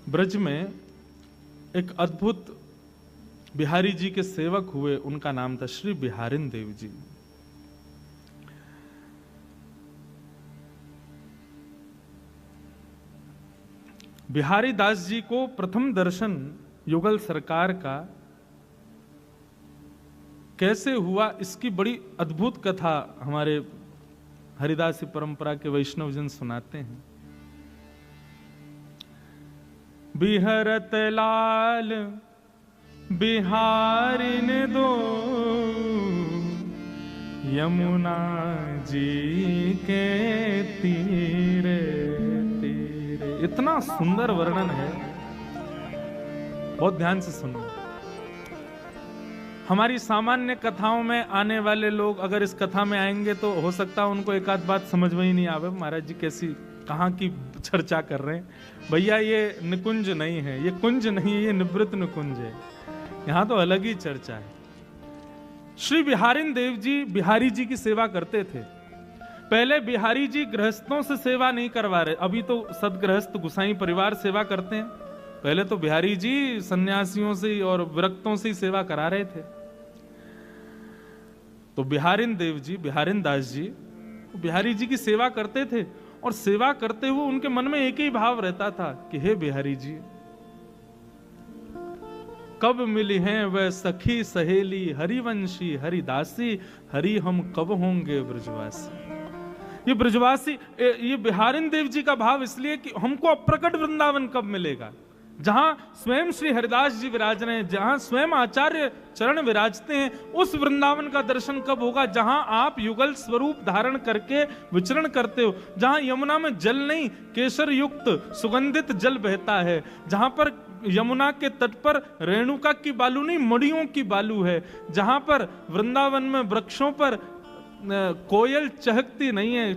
ब्रज में एक अद्भुत बिहारी जी के सेवक हुए, उनका नाम था श्री बिहारिन देव जी। बिहारी दास जी को प्रथम दर्शन युगल सरकार का कैसे हुआ, इसकी बड़ी अद्भुत कथा हमारे हरिदासी परंपरा के वैष्णव जन सुनाते हैं। बिहरत लाल बिहारिन दो यमुना जी के तीरे तीरे। इतना सुंदर वर्णन है, बहुत ध्यान से सुनो। हमारी सामान्य कथाओं में आने वाले लोग अगर इस कथा में आएंगे तो हो सकता है उनको एक आध बात समझ में ही नहीं आवे, महाराज जी कैसी कहाँ की चर्चा कर रहे हैं। भैया ये निकुंज नहीं है, ये कुंज नहीं है, ये निवृत्त निकुंज है, यहाँ तो अलग ही चर्चा है। श्री बिहारिन देव जी बिहारी जी की सेवा करते थे। पहले बिहारी जी गृहस्थों से सेवा नहीं करवा रहे, अभी तो सदगृहस्थ गुसाई परिवार सेवा करते हैं, पहले तो बिहारी जी सन्यासियों से और विरक्तों से ही सेवा करा रहे थे। तो बिहारिन देव जी बिहारिन दास जी बिहारी जी की सेवा करते थे, और सेवा करते हुए उनके मन में एक ही भाव रहता था कि हे बिहारी जी, कब मिली हैं वह सखी सहेली हरिवंशी हरिदासी, हरि हम कब होंगे ब्रजवासी। ये ब्रजवासी, ये बिहारिन देव जी का भाव इसलिए कि हमको अप्रकट वृंदावन कब मिलेगा, जहां स्वयं श्री हरिदास जी विराज रहे हैं, जहां स्वयं आचार्य चरण विराजते हैं, उस वृंदावन का दर्शन कब होगा जहां आप युगल स्वरूप धारण करके विचरण करते हो, जहां यमुना में जल नहीं केसर युक्त सुगंधित जल बहता है, जहां पर यमुना के तट पर रेणुका की बालू नहीं मड़ियों की बालू है, जहां पर वृंदावन में वृक्षों पर कोयल चहकती नहीं है,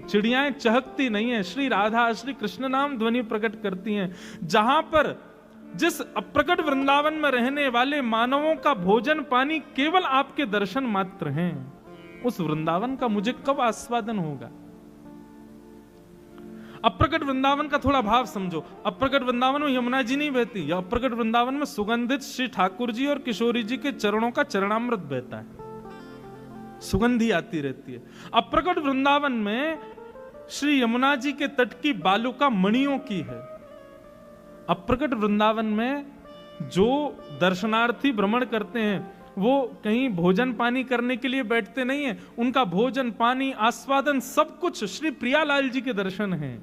चिड़ियाएं चहकती नहीं है, श्री राधा श्री कृष्ण नाम ध्वनि प्रकट करती हैं, जहां पर जिस अप्रकट वृंदावन में रहने वाले मानवों का भोजन पानी केवल आपके दर्शन मात्र हैं, उस वृंदावन का मुझे कब आस्वादन होगा। अप्रकट वृंदावन का थोड़ा भाव समझो। अप्रकट वृंदावन में यमुना जी नहीं बहती, या अप्रकट वृंदावन में सुगंधित श्री ठाकुर जी और किशोरी जी के चरणों का चरणामृत बहता है, सुगंधी आती रहती है। अप्रकट वृंदावन में श्री यमुना जी के तट की बालुका मणियों की है। अप्रकट वृंदावन में जो दर्शनार्थी भ्रमण करते हैं वो कहीं भोजन पानी करने के लिए बैठते नहीं है, उनका भोजन पानी आस्वादन सब कुछ श्री प्रियालाल जी के दर्शन हैं।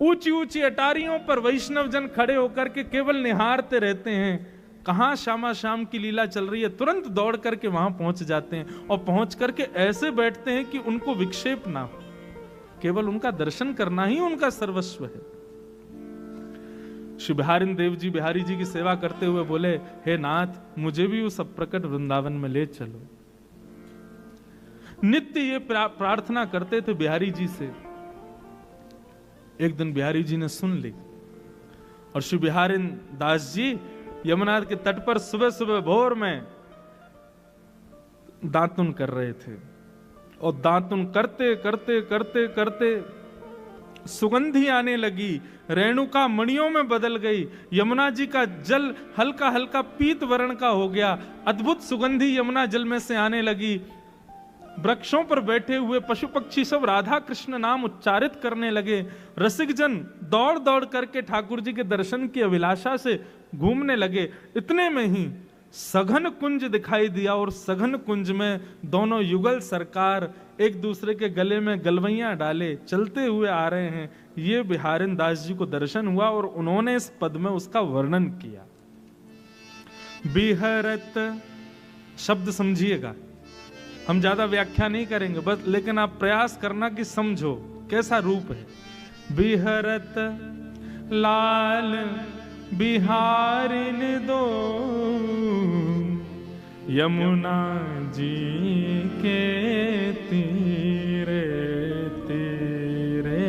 ऊंची ऊंची अटारियों पर वैष्णव जन खड़े होकर के केवल निहारते रहते हैं, कहां श्यामा श्याम की लीला चल रही है, तुरंत दौड़ करके वहां पहुंच जाते हैं, और पहुंच करके ऐसे बैठते हैं कि उनको विक्षेप ना हो, केवल उनका दर्शन करना ही उनका सर्वस्व है। श्री बिहारिन देव जी बिहारी जी की सेवा करते हुए बोले, हे नाथ मुझे भी उस अप्रकट वृंदावन में ले चलो। नित्य ये प्रार्थना करते थे बिहारी जी से। एक दिन बिहारी जी ने सुन ली, और श्री बिहारिन दास जी यमुना के तट पर सुबह सुबह भोर में दातुन कर रहे थे, और दातुन करते करते करते करते सुगंधी आने लगी, रेणुका मणियों में बदल गई, यमुना जी का जल हल्का हल्का पीत वर्ण का हो गया, अद्भुत सुगंधी यमुना जल में से आने लगी। वृक्षों पर बैठे हुए पशु पक्षी सब राधा कृष्ण नाम उच्चारित करने लगे। रसिक जन दौड़ दौड़ करके ठाकुर जी के दर्शन की अभिलाषा से घूमने लगे। इतने में ही सघन कुंज दिखाई दिया, और सघन कुंज में दोनों युगल सरकार एक दूसरे के गले में गलवैयां डाले चलते हुए आ रहे हैं। ये बिहारिन दास जी को दर्शन हुआ, और उन्होंने इस पद में उसका वर्णन किया। बिहरत शब्द समझिएगा, हम ज्यादा व्याख्या नहीं करेंगे बस, लेकिन आप प्रयास करना कि समझो कैसा रूप है। बिहरत लाल बिहारिन दो यमुना जी के तीरे तीरे,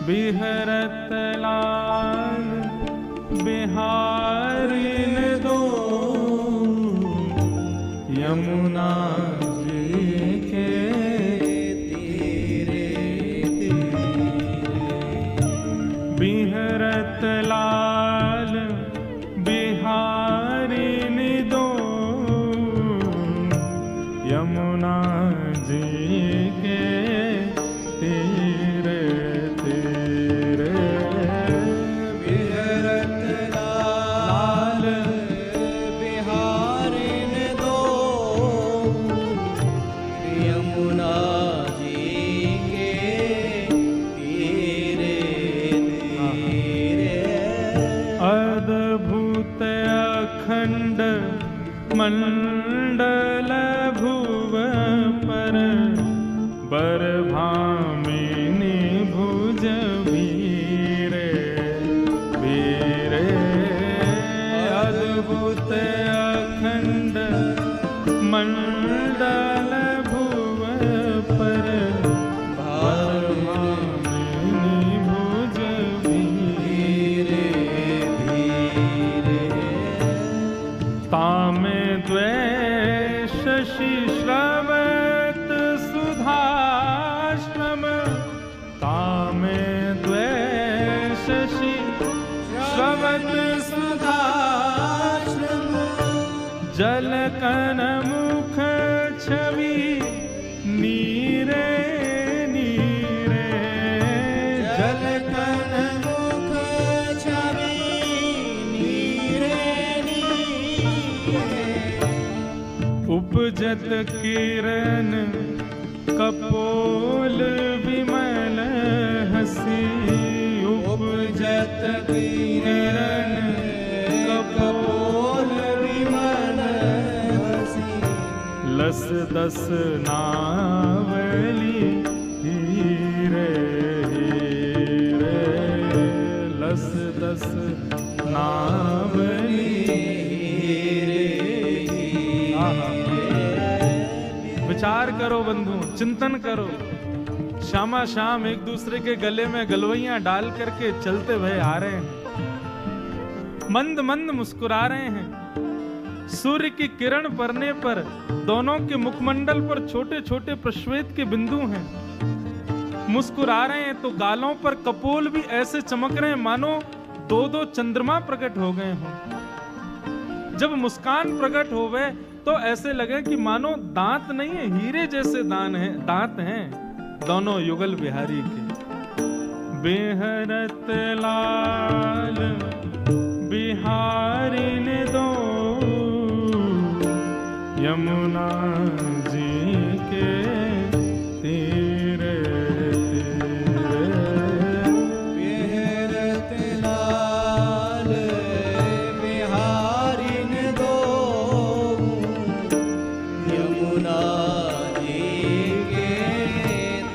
बिहरत लाल बिहारिन दो यमुना जी के तीरे तीरे, मंडल भुव पर बरभामिनी भुज वीरे वीरे अद्भुत अखंड मंडल भुव पर बरभामिनी भुज वीरे वीरे तामे शशि श्रवत सुधाश्रम तामे शशि श्रवत सुधाश्रम जलकन मुख छवि नीरे नीरे जलकन मुख छवि नीरे उपजत किरण कपोल विमल हसी उपजत किरण कपोल विमल हसी लस दस नावली हीरे हीरे लस दस नावली विचार करो बंधु, चिंतन करो। शामा शाम एक दूसरे के गले में गलवैयां डाल करके चलते भय आ रहे हैं, मंद मंद मुस्कुरा रहे हैं। सूर्य की किरण पड़ने पर दोनों के मुखमंडल पर छोटे छोटे प्रश्वेत के बिंदु हैं। मुस्कुरा रहे हैं तो गालों पर कपोल भी ऐसे चमक रहे हैं मानो दो दो चंद्रमा प्रकट हो गए हों। जब मुस्कान प्रकट होवे तो ऐसे लगे कि मानो दांत नहीं है, हीरे जैसे दांत हैं दोनों युगल बिहारी के। बेहरत लाल बिहारी ने दो यमुना जी के तीरे तीरे बेहरत लाल बिहारी ने दो यमुना जी के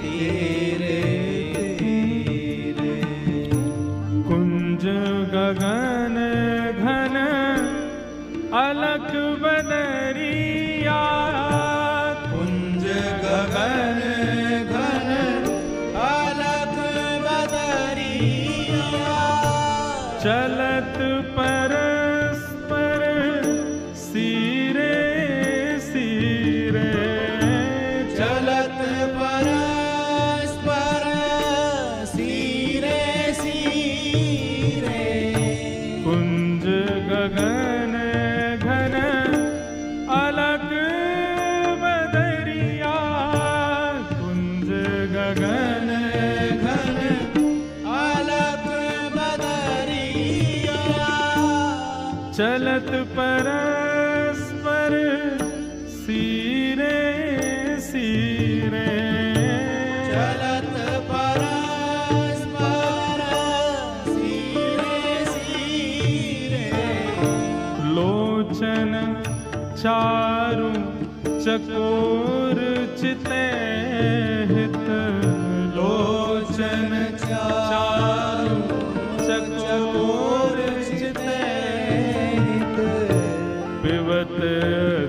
तीरे तीरे कुंज गगन घन अलख बदरिया कुंज गगन घन अलख बदरिया चलत परस्पर सिरे सिरे चलत परस्पर सिरे सिरे कुंज गगन घन अलग बदरिया कुंज गगन घन अलग बदरिया चलत परस्पर सिरे सिरे चलत परस्पर सिरे सिरे लोचन चारु चकोर चिते हित लोचन चारु चकोर चिते हित पिबत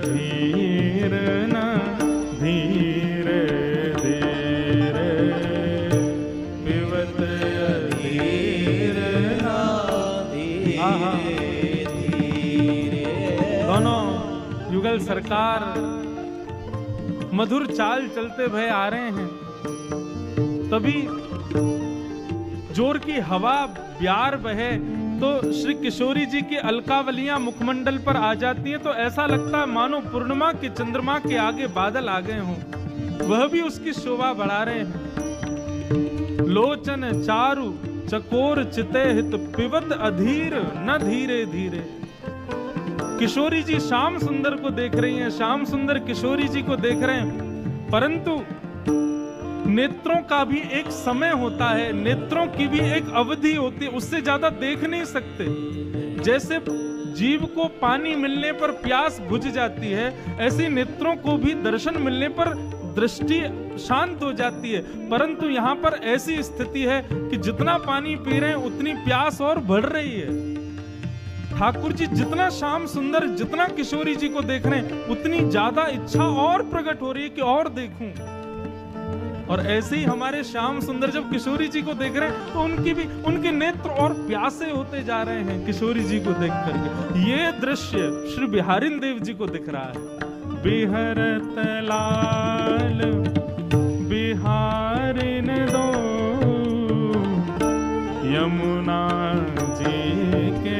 धीर न धीरे धीरे पिबत धीर न धीरे दोनों युगल सरकार मधुर चाल चलते भय आ रहे हैं। तभी जोर की हवा ब्यार बहे तो श्री किशोरी जी की अलकावलियां मुखमंडल पर आ जाती हैं, तो ऐसा लगता है मानो पूर्णिमा के चंद्रमा के आगे बादल आ गए हों, वह भी उसकी शोभा बढ़ा रहे हैं। लोचन चारु चकोर चिते हित पिबत अधीर न धीरे धीरे। किशोरी जी श्याम सुंदर को देख रही हैं, श्याम सुंदर किशोरी जी को देख रहे हैं, परंतु नेत्रों का भी एक समय होता है, नेत्रों की भी एक अवधि होती है, उससे ज्यादा देख नहीं सकते। जैसे जीव को पानी मिलने पर प्यास बुझ जाती है, ऐसे नेत्रों को भी दर्शन मिलने पर दृष्टि शांत हो जाती है। परंतु यहाँ पर ऐसी स्थिति है कि जितना पानी पी रहे हैं उतनी प्यास और बढ़ रही है। ठाकुर जी जितना श्याम सुंदर, जितना किशोरी जी को देख रहे हैं, उतनी ज्यादा इच्छा और प्रकट हो रही है कि और देखूं। और ऐसे ही हमारे श्याम सुंदर जब किशोरी जी को देख रहे हैं तो उनके नेत्र और प्यासे होते जा रहे हैं किशोरी जी को देख करके। ये दृश्य श्री बिहारिन देव जी को दिख रहा है। बिहरत लाल बिहारिन दो यमुना जी के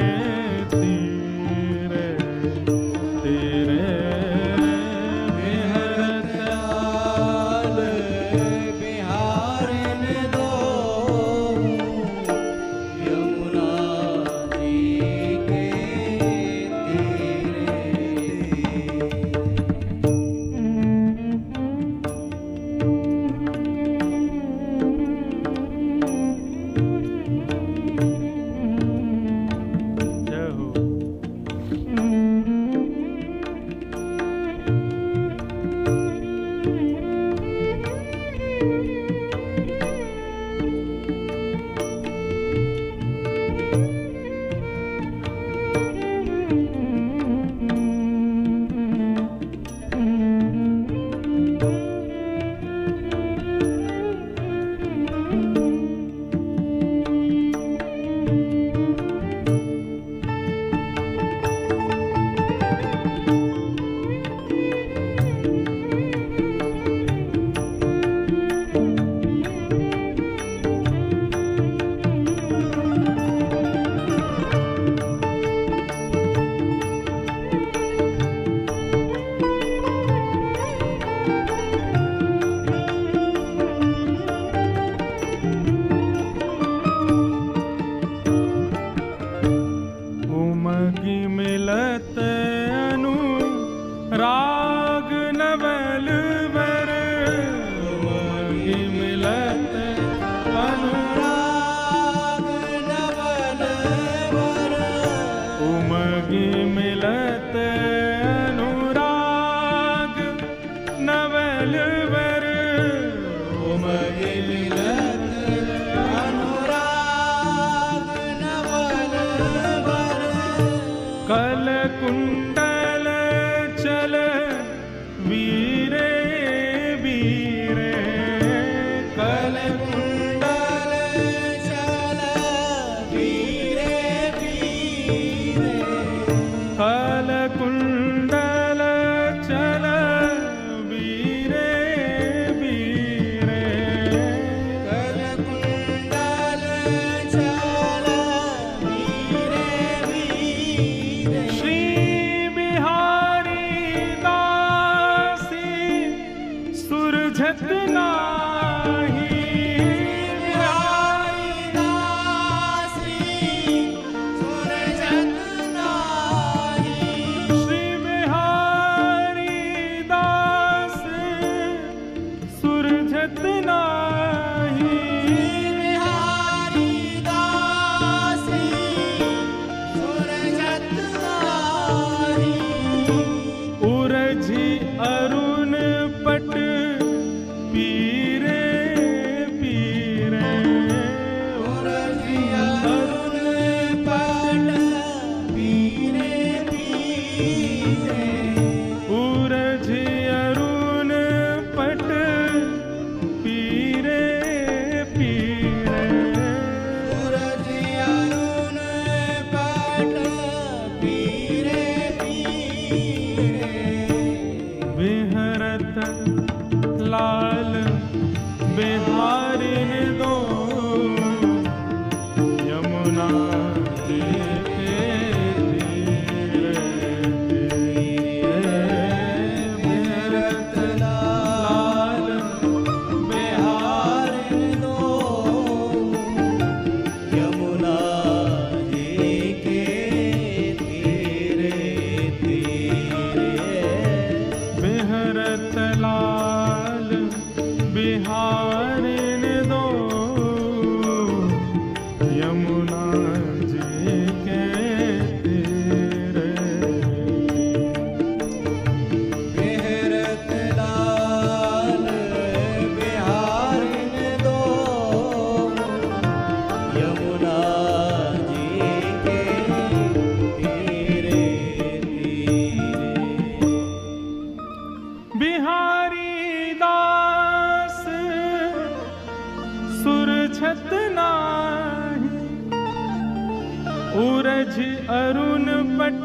उरझ अरुण पट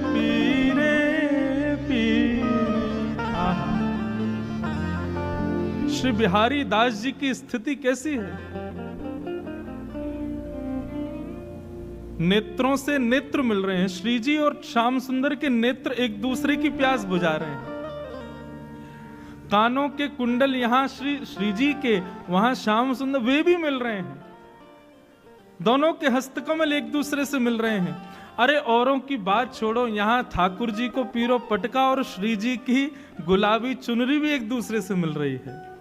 पीरे पीरे। श्री बिहारी दास जी की स्थिति कैसी है? नेत्रों से नेत्र मिल रहे हैं। श्री जी और श्याम सुंदर के नेत्र एक दूसरे की प्यास बुझा रहे हैं। कानों के कुंडल यहां श्री जी के, वहां श्याम सुंदर, वे भी मिल रहे हैं। दोनों के हस्तकमल एक दूसरे से मिल रहे हैं। अरे औरों की बात छोड़ो, यहां ठाकुर जी को पीरो पटका और श्री जी की गुलाबी चुनरी भी एक दूसरे से मिल रही है।